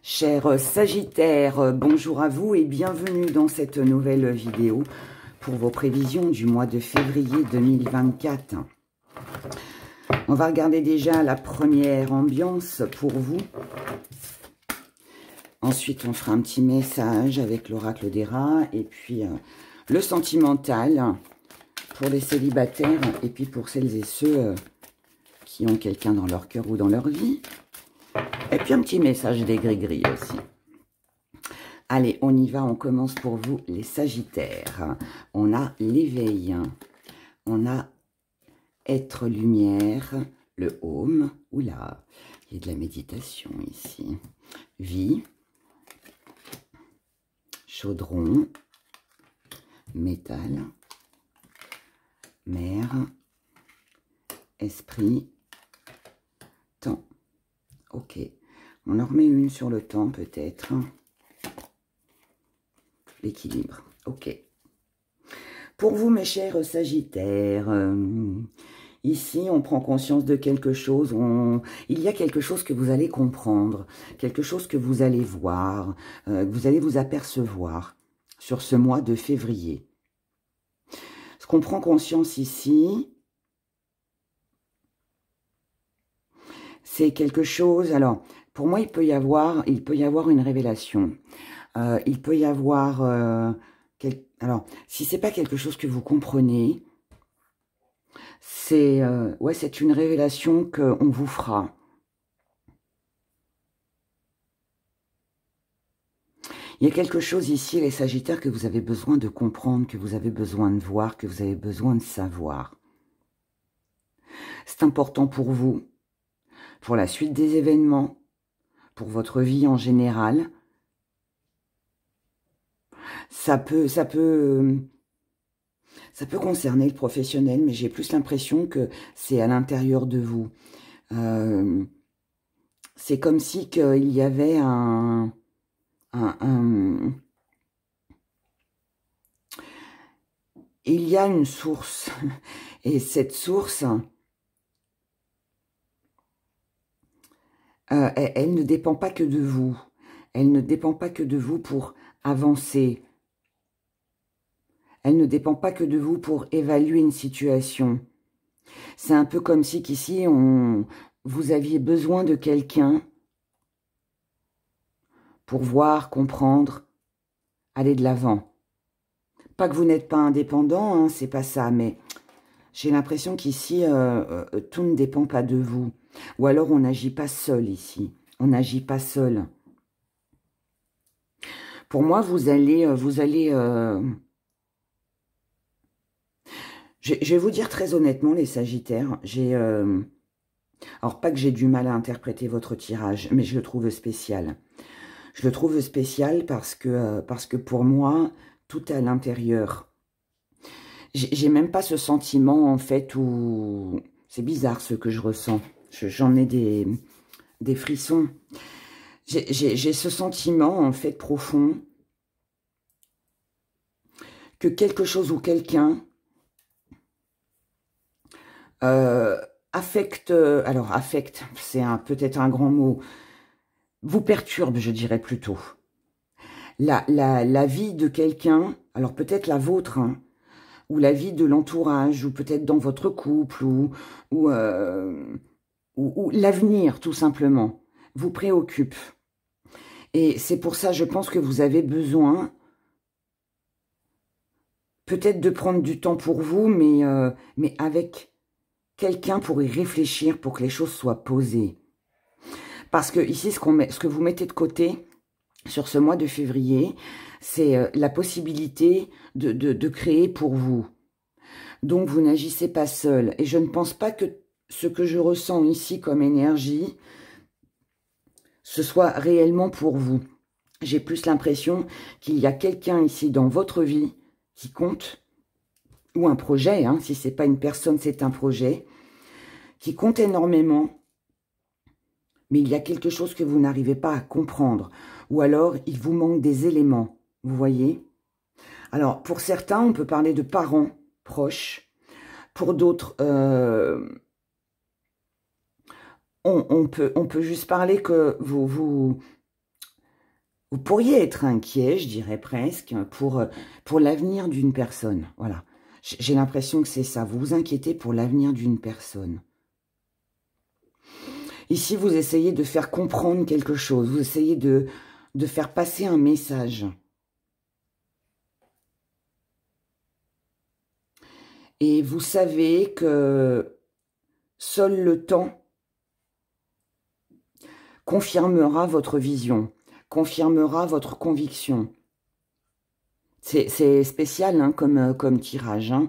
Chers Sagittaires, bonjour à vous et bienvenue dans cette nouvelle vidéo pour vos prévisions du mois de février 2024. On va regarder déjà la première ambiance pour vous. Ensuite, on fera un petit message avec l'oracle des rats et puis le sentimental pour les célibataires et puis pour celles et ceux qui ont quelqu'un dans leur cœur ou dans leur vie. Et puis un petit message des gris-gris aussi. Allez, on y va, on commence pour vous les Sagittaires. On a l'éveil, on a être lumière, le home, oula, il y a de la méditation ici. Vie, chaudron, métal, mer, esprit, temps. Ok, on en remet une sur le temps peut-être. L'équilibre, ok. Pour vous mes chers Sagittaires, ici on prend conscience de quelque chose, il y a quelque chose que vous allez comprendre, quelque chose que vous allez voir, que vous allez vous apercevoir sur ce mois de février. Ce qu'on prend conscience ici, c'est quelque chose, alors pour moi il peut y avoir une révélation, il peut y avoir, alors si c'est pas quelque chose que vous comprenez, c'est ouais, c'est une révélation qu'on vous fera. Il y a quelque chose ici les Sagittaires que vous avez besoin de comprendre, que vous avez besoin de voir, que vous avez besoin de savoir. C'est important pour vous, pour la suite des événements, pour votre vie en général. Ça peut concerner le professionnel, mais j'ai plus l'impression que c'est à l'intérieur de vous. C'est comme si qu'il y avait il y a une source, et cette source, elle ne dépend pas que de vous. Elle ne dépend pas que de vous pour avancer. Elle ne dépend pas que de vous pour évaluer une situation. C'est un peu comme si qu'ici, vous aviez besoin de quelqu'un pour voir, comprendre, aller de l'avant. Pas que vous n'êtes pas indépendant, hein, c'est pas ça, mais j'ai l'impression qu'ici, tout ne dépend pas de vous. Ou alors on n'agit pas seul ici. On n'agit pas seul. Pour moi, vous allez je vais vous dire très honnêtement, les Sagittaires, alors pas que j'ai du mal à interpréter votre tirage, mais je le trouve spécial. Je le trouve spécial parce que pour moi, tout est à l'intérieur. J'ai même pas ce sentiment, en fait, où... C'est bizarre ce que je ressens. J'en ai des frissons. J'ai ce sentiment, en fait, profond, que quelque chose ou quelqu'un affecte... Alors, affecte, c'est peut-être un grand mot. Vous perturbe, je dirais plutôt. La vie de quelqu'un, alors peut-être la vôtre, hein, ou la vie de l'entourage, ou peut-être dans votre couple, ou l'avenir, tout simplement, vous préoccupe. Et c'est pour ça, je pense que vous avez besoin peut-être de prendre du temps pour vous, mais avec quelqu'un pour y réfléchir, pour que les choses soient posées. Parce que ici, ce que vous mettez de côté sur ce mois de février, c'est la possibilité de créer pour vous. Donc, vous n'agissez pas seul. Et je ne pense pas que ce que je ressens ici comme énergie, ce soit réellement pour vous. J'ai plus l'impression qu'il y a quelqu'un ici dans votre vie qui compte, ou un projet, hein, si ce n'est pas une personne, c'est un projet, qui compte énormément, mais il y a quelque chose que vous n'arrivez pas à comprendre, ou alors il vous manque des éléments, vous voyez. Alors, pour certains, on peut parler de parents proches, pour d'autres, on peut juste parler que Vous pourriez être inquiet, je dirais presque, pour l'avenir d'une personne. Voilà. J'ai l'impression que c'est ça. Vous vous inquiétez pour l'avenir d'une personne. Ici, vous essayez de faire comprendre quelque chose. Vous essayez de faire passer un message. Et vous savez que seul le temps confirmera votre vision, confirmera votre conviction. C'est spécial hein, comme tirage. Hein.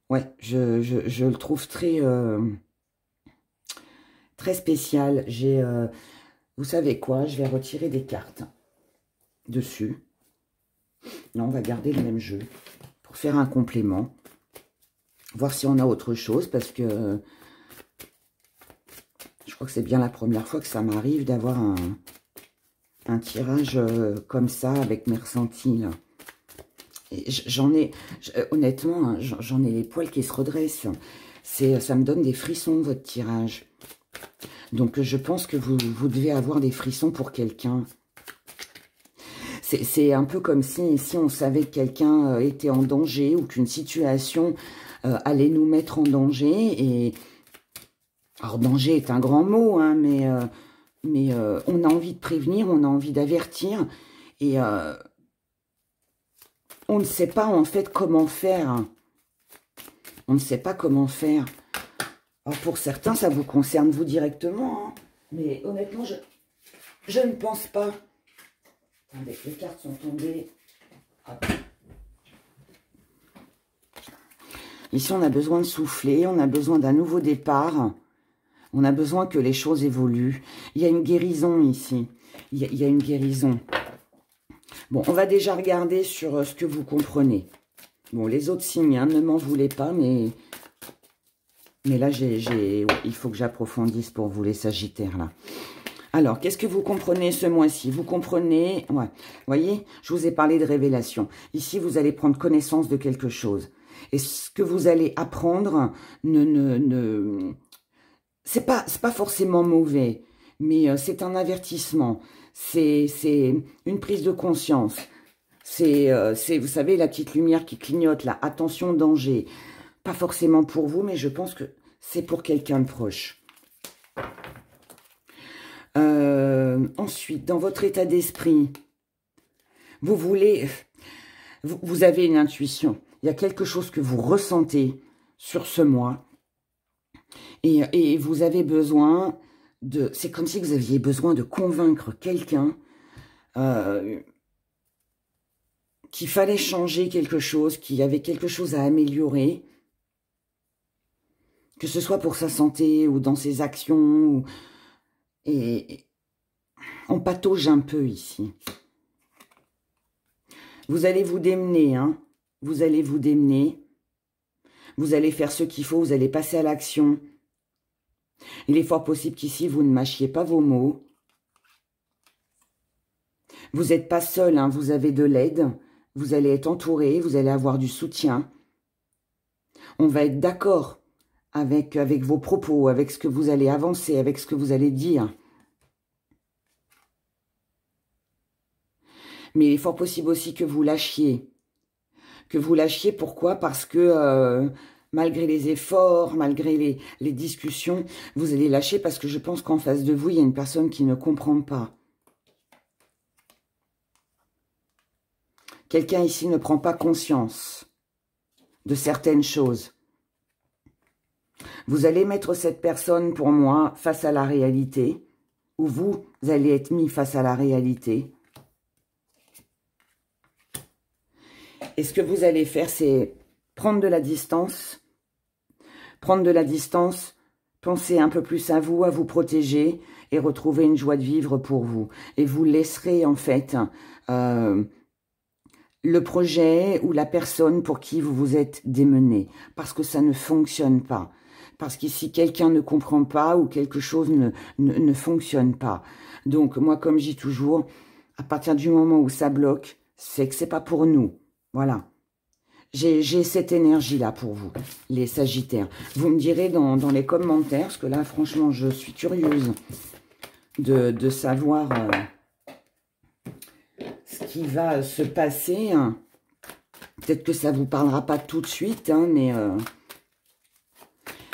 Ouais, je le trouve très, très spécial. Vous savez quoi? Je vais retirer des cartes dessus. Là, on va garder le même jeu pour faire un complément. Voir si on a autre chose parce que je crois que c'est bien la première fois que ça m'arrive d'avoir un tirage comme ça avec mes ressentis. Là. Honnêtement, hein, j'en ai les poils qui se redressent. Ça me donne des frissons, votre tirage. Donc, je pense que vous devez avoir des frissons pour quelqu'un. C'est un peu comme si on savait que quelqu'un était en danger ou qu'une situation allait nous mettre en danger. Alors, danger est un grand mot, hein, mais on a envie de prévenir, on a envie d'avertir. Et on ne sait pas en fait comment faire. On ne sait pas comment faire. Alors pour certains, ça vous concerne vous directement. Hein. Mais honnêtement, je ne pense pas. Attendez, les cartes sont tombées. Hop. Ici, on a besoin de souffler. On a besoin d'un nouveau départ. On a besoin que les choses évoluent. Il y a une guérison ici. Il y a une guérison. Bon, on va déjà regarder sur ce que vous comprenez. Bon, les autres signes, hein, ne m'en voulez pas, mais là, il faut que j'approfondisse pour vous, les Sagittaires, là. Alors, qu'est-ce que vous comprenez ce mois-ci? Vous comprenez, ouais, vous voyez, je vous ai parlé de révélation. Ici, vous allez prendre connaissance de quelque chose. Et ce que vous allez apprendre, c'est pas forcément mauvais, mais c'est un avertissement. C'est une prise de conscience. C'est, vous savez, la petite lumière qui clignote là. Attention, danger. Pas forcément pour vous, mais je pense que c'est pour quelqu'un de proche. Ensuite, dans votre état d'esprit, vous avez une intuition. Il y a quelque chose que vous ressentez sur ce mois. Et vous avez besoin de... C'est comme si vous aviez besoin de convaincre quelqu'un qu'il fallait changer quelque chose, qu'il y avait quelque chose à améliorer, que ce soit pour sa santé ou dans ses actions. Et on patauge un peu ici. Vous allez vous démener, hein. Vous allez vous démener. Vous allez faire ce qu'il faut, vous allez passer à l'action. Il est fort possible qu'ici, vous ne mâchiez pas vos mots. Vous n'êtes pas seul, hein, vous avez de l'aide. Vous allez être entouré, vous allez avoir du soutien. On va être d'accord avec vos propos, avec ce que vous allez avancer, avec ce que vous allez dire. Mais il est fort possible aussi que vous lâchiez. Que vous lâchiez, pourquoi? Parce que malgré les efforts, malgré les discussions, vous allez lâcher parce que je pense qu'en face de vous, il y a une personne qui ne comprend pas. Quelqu'un ici ne prend pas conscience de certaines choses. Vous allez mettre cette personne, pour moi, face à la réalité, ou vous allez être mis face à la réalité. Et ce que vous allez faire, c'est prendre de la distance. Prendre de la distance, penser un peu plus à vous protéger et retrouver une joie de vivre pour vous. Et vous laisserez, en fait, le projet ou la personne pour qui vous vous êtes démené. Parce que ça ne fonctionne pas. Parce qu'ici, quelqu'un ne comprend pas ou quelque chose ne fonctionne pas. Donc, moi, comme je dis toujours, à partir du moment où ça bloque, c'est que c'est pas pour nous. Voilà. J'ai cette énergie-là pour vous, les Sagittaires. Vous me direz dans les commentaires, parce que là, franchement, je suis curieuse de savoir ce qui va se passer. Peut-être que ça ne vous parlera pas tout de suite, hein, mais...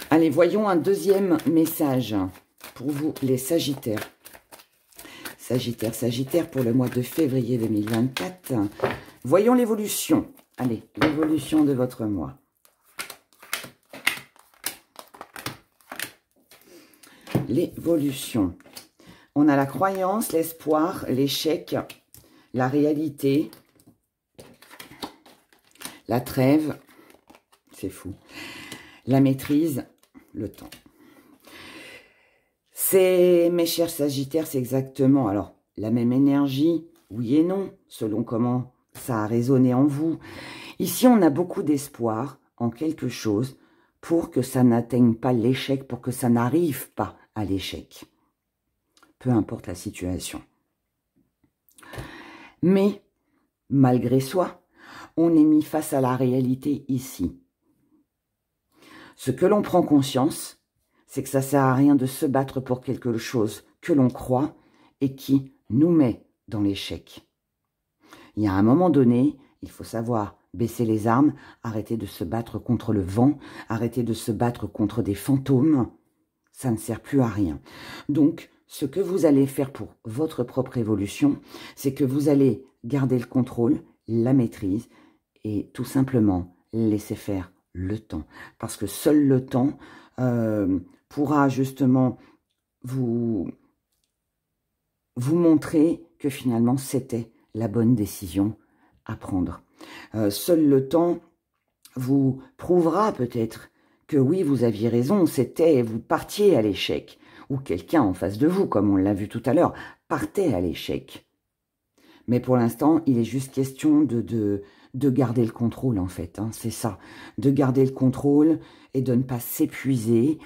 Allez, voyons un deuxième message pour vous, les Sagittaires. Sagittaire pour le mois de février 2024. Voyons l'évolution. Allez, l'évolution de votre mois. L'évolution. On a la croyance, l'espoir, l'échec, la réalité, la trêve, c'est fou, la maîtrise, le temps. C'est, mes chers Sagittaires, c'est exactement, alors, la même énergie, oui et non, selon comment ça a résonné en vous. Ici, on a beaucoup d'espoir en quelque chose pour que ça n'atteigne pas l'échec, pour que ça n'arrive pas à l'échec. Peu importe la situation. Mais, malgré soi, on est mis face à la réalité ici. Ce que l'on prend conscience, c'est que ça ne sert à rien de se battre pour quelque chose que l'on croit et qui nous met dans l'échec. Il y a un moment donné, il faut savoir baisser les armes, arrêter de se battre contre le vent, arrêter de se battre contre des fantômes. Ça ne sert plus à rien. Donc, ce que vous allez faire pour votre propre évolution, c'est que vous allez garder le contrôle, la maîtrise et tout simplement laisser faire le temps. Parce que seul le temps pourra justement vous montrer que finalement c'était la bonne décision à prendre. Seul le temps vous prouvera peut-être que oui, vous aviez raison, vous partiez à l'échec. Ou quelqu'un en face de vous, comme on l'a vu tout à l'heure, partait à l'échec. Mais pour l'instant, il est juste question de garder le contrôle, en fait. Hein, c'est ça, de garder le contrôle et de ne pas s'épuiser,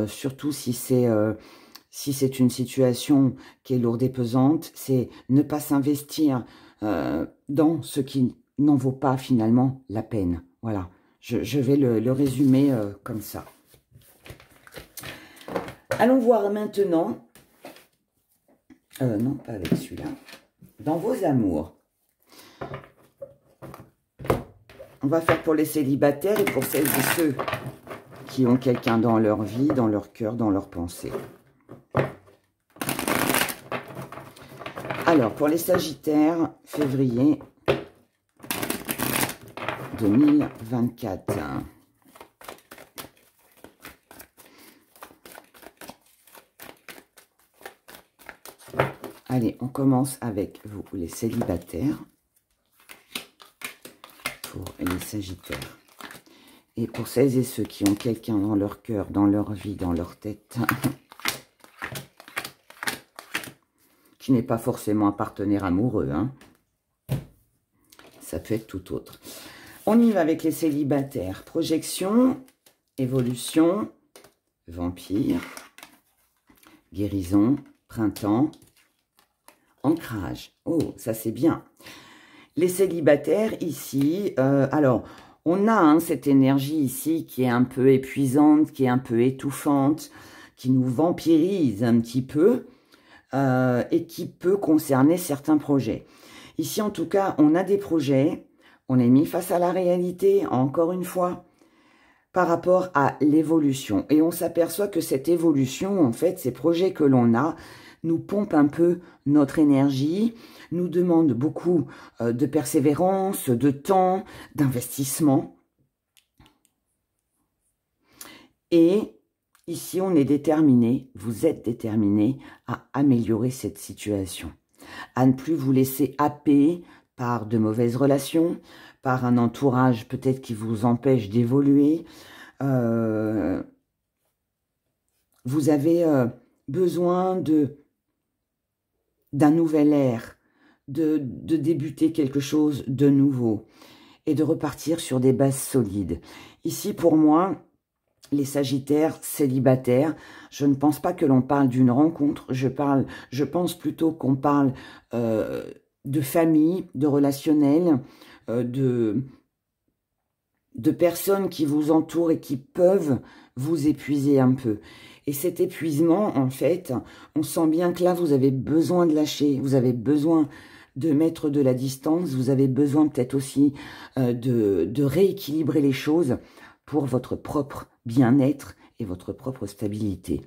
surtout si c'est une situation qui est lourde et pesante, c'est ne pas s'investir dans ce qui n'en vaut pas finalement la peine. Voilà, je vais le résumer comme ça. Allons voir maintenant, non pas avec celui-là, dans vos amours. On va faire pour les célibataires et pour celles et ceux qui ont quelqu'un dans leur vie, dans leur cœur, dans leurs pensées. Alors, pour les Sagittaires, février 2024. Allez, on commence avec vous, les célibataires. Pour les Sagittaires. Et pour celles et ceux qui ont quelqu'un dans leur cœur, dans leur vie, dans leur tête, qui n'est pas forcément un partenaire amoureux, hein. Ça peut être tout autre. On y va avec les célibataires. Projection, évolution, vampire, guérison, printemps, ancrage. Oh, ça c'est bien. Les célibataires ici, alors, on a cette énergie ici qui est un peu épuisante, qui est un peu étouffante, qui nous vampirise un petit peu et qui peut concerner certains projets. Ici, en tout cas, on a des projets, on est mis face à la réalité, encore une fois, par rapport à l'évolution. Et on s'aperçoit que cette évolution, en fait, ces projets que l'on a, nous pompent un peu notre énergie, nous demandent beaucoup de persévérance, de temps, d'investissement. Et ici, on est déterminé, vous êtes déterminé à améliorer cette situation, à ne plus vous laisser happer par de mauvaises relations, par un entourage peut-être qui vous empêche d'évoluer. Vous avez besoin d'un nouvel air, de débuter quelque chose de nouveau et de repartir sur des bases solides. Ici, pour moi, les Sagittaires célibataires, je ne pense pas que l'on parle d'une rencontre, je pense plutôt qu'on parle de famille, de relationnel, de personnes qui vous entourent et qui peuvent vous épuiser un peu. Et cet épuisement, en fait, on sent bien que là, vous avez besoin de lâcher, vous avez besoin de mettre de la distance, vous avez besoin peut-être aussi de rééquilibrer les choses pour votre propre bien-être et votre propre stabilité.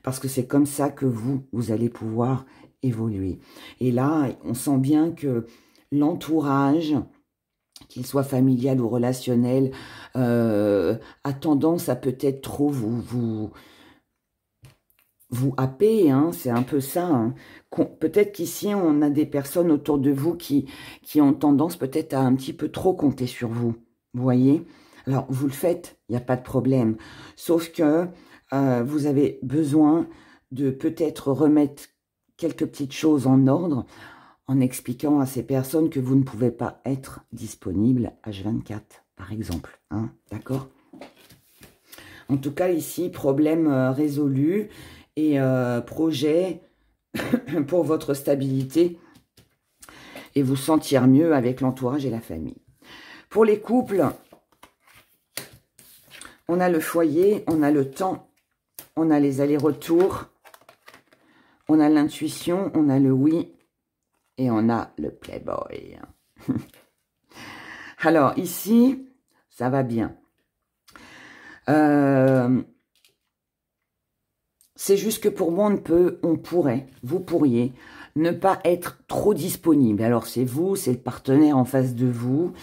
Parce que c'est comme ça que vous allez pouvoir évoluer. Et là, on sent bien que l'entourage, qu'il soit familial ou relationnel, a tendance à peut-être trop vous happer, hein, c'est un peu ça. Hein. Peut-être qu'ici, on a des personnes autour de vous qui ont tendance peut-être à un petit peu trop compter sur vous. Vous voyez? Alors, vous le faites, il n'y a pas de problème. Sauf que vous avez besoin de peut-être remettre quelques petites choses en ordre en expliquant à ces personnes que vous ne pouvez pas être disponible H24, par exemple. Hein, d'accord? En tout cas, ici, problème résolu et projet pour votre stabilité et vous sentir mieux avec l'entourage et la famille. Pour les couples, on a le foyer, on a le temps, on a les allers-retours, on a l'intuition, on a le oui et on a le playboy. Alors ici, ça va bien. C'est juste que pour moi, vous pourriez ne pas être trop disponible. Alors c'est vous, c'est le partenaire en face de vous.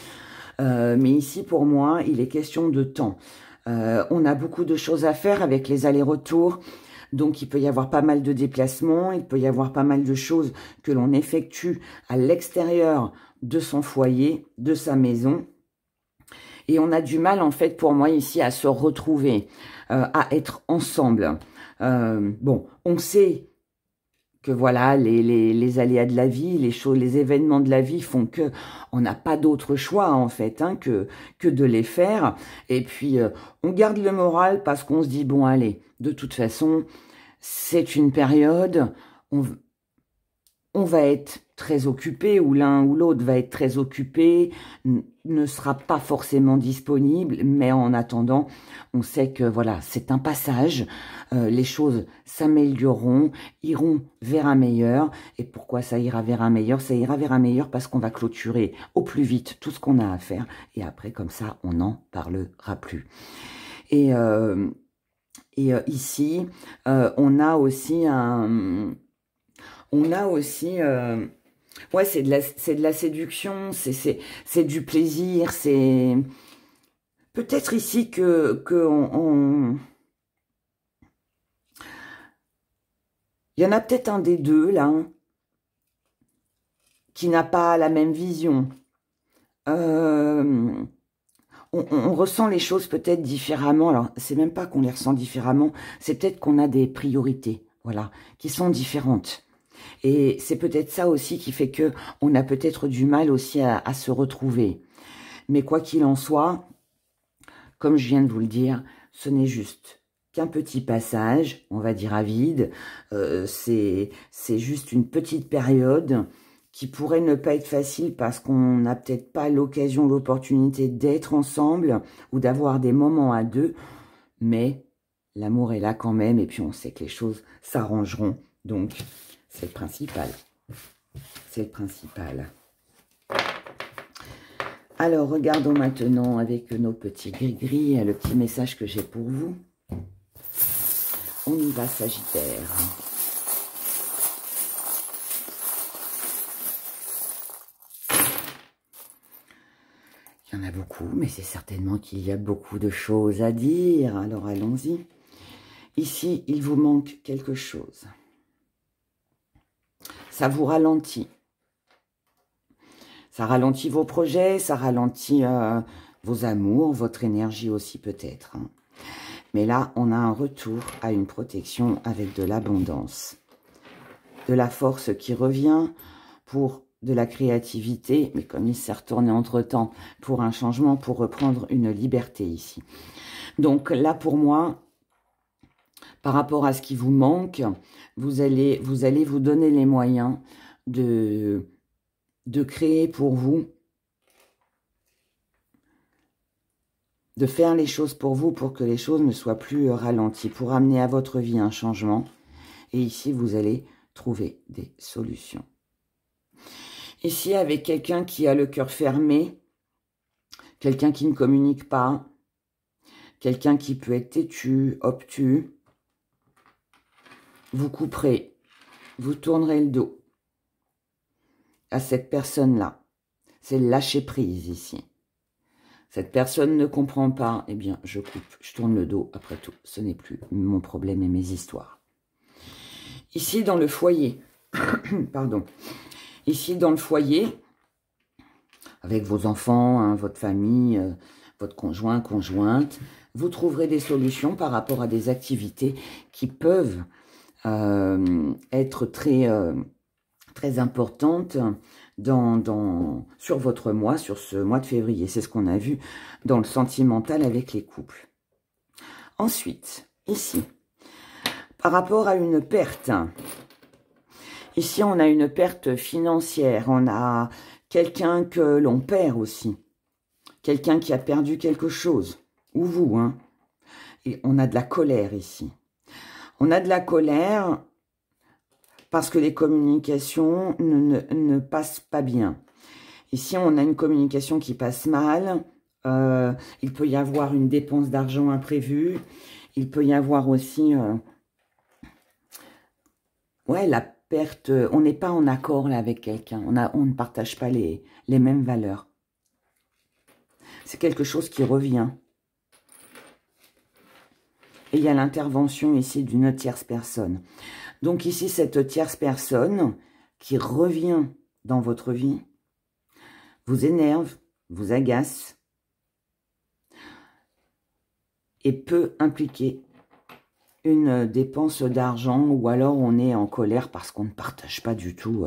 Mais ici, pour moi, il est question de temps. On a beaucoup de choses à faire avec les allers-retours. Donc, il peut y avoir pas mal de déplacements. Il peut y avoir pas mal de choses que l'on effectue à l'extérieur de son foyer, de sa maison. Et on a du mal, en fait, pour moi, ici, à se retrouver, à être ensemble. Bon, on sait que voilà, les aléas de la vie, les événements de la vie font que on n'a pas d'autre choix en fait hein, que de les faire. Et puis on garde le moral parce qu'on se dit bon allez, de toute façon c'est une période, on va être très occupé ou l'un ou l'autre va être très occupé, ne sera pas forcément disponible, mais en attendant, on sait que voilà, c'est un passage, les choses s'amélioreront, iront vers un meilleur. Et pourquoi ça ira vers un meilleur? Ça ira vers un meilleur parce qu'on va clôturer au plus vite tout ce qu'on a à faire et après comme ça, on n'en parlera plus. Et ici, on a aussi ouais, c'est de la séduction, c'est du plaisir, c'est peut-être ici il y en a peut-être un des deux là hein, qui n'a pas la même vision. On ressent les choses peut-être différemment. Alors, c'est même pas qu'on les ressent différemment, c'est peut-être qu'on a des priorités, voilà, qui sont différentes. Et c'est peut-être ça aussi qui fait que on a peut-être du mal aussi à se retrouver. Mais quoi qu'il en soit, comme je viens de vous le dire, ce n'est juste qu'un petit passage, on va dire à vide. C'est juste une petite période qui pourrait ne pas être facile parce qu'on n'a peut-être pas l'occasion, l'opportunité d'être ensemble ou d'avoir des moments à deux. Mais l'amour est là quand même et puis on sait que les choses s'arrangeront. Donc, c'est le principal. C'est le principal. Alors, regardons maintenant avec nos petits gris-gris le petit message que j'ai pour vous. On y va, Sagittaire. Il y en a beaucoup, mais c'est certainement qu'il y a beaucoup de choses à dire. Alors, allons-y. Ici, il vous manque quelque chose. Ça vous ralentit. Ça ralentit vos projets, ça ralentit vos amours, votre énergie aussi peut-être. Hein. Mais là, on a un retour à une protection avec de l'abondance. De la force qui revient pour de la créativité, mais comme il s'est retourné entre-temps pour un changement, pour reprendre une liberté ici. Donc là, pour moi, par rapport à ce qui vous manque, vous allez vous donner les moyens de créer pour vous de faire les choses pour vous, pour que les choses ne soient plus ralenties, pour amener à votre vie un changement. Et ici, vous allez trouver des solutions. Ici, avec quelqu'un qui a le cœur fermé, quelqu'un qui ne communique pas, quelqu'un qui peut être têtu, obtus, vous couperez, vous tournerez le dos à cette personne-là. C'est lâcher prise ici. Cette personne ne comprend pas, eh bien, je coupe, je tourne le dos. Après tout, ce n'est plus mon problème et mes histoires. Ici, dans le foyer, pardon, ici, dans le foyer, avec vos enfants, hein, votre famille, votre conjoint, conjointe, vous trouverez des solutions par rapport à des activités qui peuvent être très importantes sur votre mois, sur ce mois de février. C'est ce qu'on a vu dans le sentimental avec les couples. Ensuite, ici, par rapport à une perte, ici on a une perte financière, on a quelqu'un que l'on perd aussi, quelqu'un qui a perdu quelque chose, ou vous, hein. Et on a de la colère ici. On a de la colère parce que les communications ne passent pas bien. Ici, on a une communication qui passe mal. Il peut y avoir une dépense d'argent imprévue. Il peut y avoir aussi la perte. On n'est pas en accord là avec quelqu'un. On ne partage pas les mêmes valeurs. C'est quelque chose qui revient. Et il y a l'intervention ici d'une tierce personne. Donc ici, cette tierce personne qui revient dans votre vie, vous énerve, vous agace et peut impliquer une dépense d'argent ou alors on est en colère parce qu'on ne partage pas du tout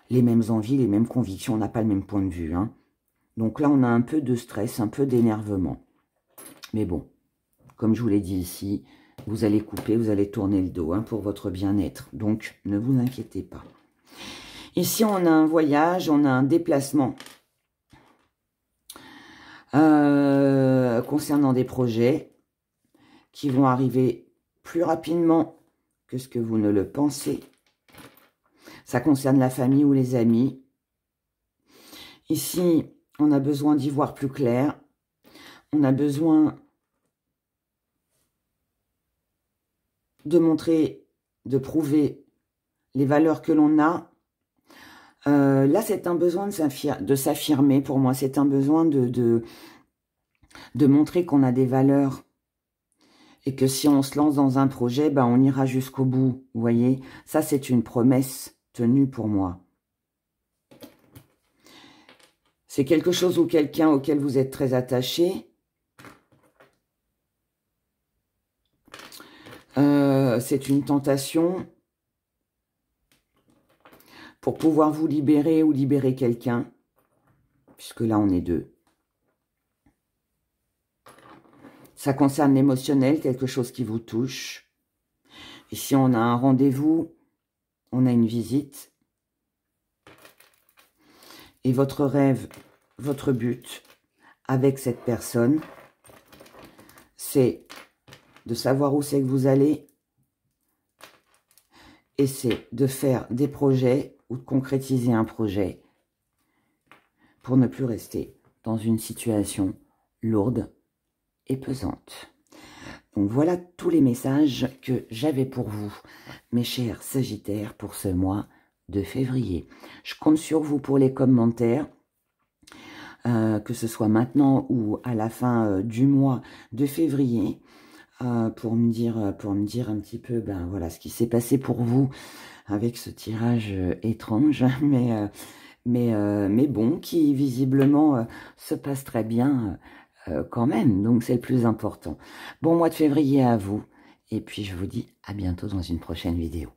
les mêmes envies, les mêmes convictions, on n'a pas le même point de vue, hein. Donc là, on a un peu de stress, un peu d'énervement. Mais bon, comme je vous l'ai dit ici, vous allez couper, vous allez tourner le dos, hein, pour votre bien-être. Donc, ne vous inquiétez pas. Ici, on a un voyage, on a un déplacement concernant des projets qui vont arriver plus rapidement que ce que vous ne le pensez. Ça concerne la famille ou les amis. Ici, on a besoin d'y voir plus clair. On a besoin de montrer, de prouver les valeurs que l'on a. Là, c'est un besoin de s'affirmer pour moi. C'est un besoin de montrer qu'on a des valeurs. Et que si on se lance dans un projet, ben, on ira jusqu'au bout. Vous voyez, ça, c'est une promesse tenue pour moi. C'est quelque chose ou quelqu'un auquel vous êtes très attaché. C'est une tentation pour pouvoir vous libérer ou libérer quelqu'un, puisque là, on est deux. Ça concerne l'émotionnel, quelque chose qui vous touche. Ici, on a un rendez-vous, on a une visite. Et votre rêve, votre but avec cette personne, c'est de savoir où c'est que vous allez. Et c'est de faire des projets ou de concrétiser un projet pour ne plus rester dans une situation lourde et pesante. Donc voilà tous les messages que j'avais pour vous, mes chers Sagittaires, pour ce mois de février. Je compte sur vous pour les commentaires, que ce soit maintenant ou à la fin du mois de février, pour me dire un petit peu, ben voilà, ce qui s'est passé pour vous avec ce tirage étrange, mais bon, qui visiblement se passe très bien quand même, donc c'est le plus important. Bon mois de février à vous, et puis je vous dis à bientôt dans une prochaine vidéo.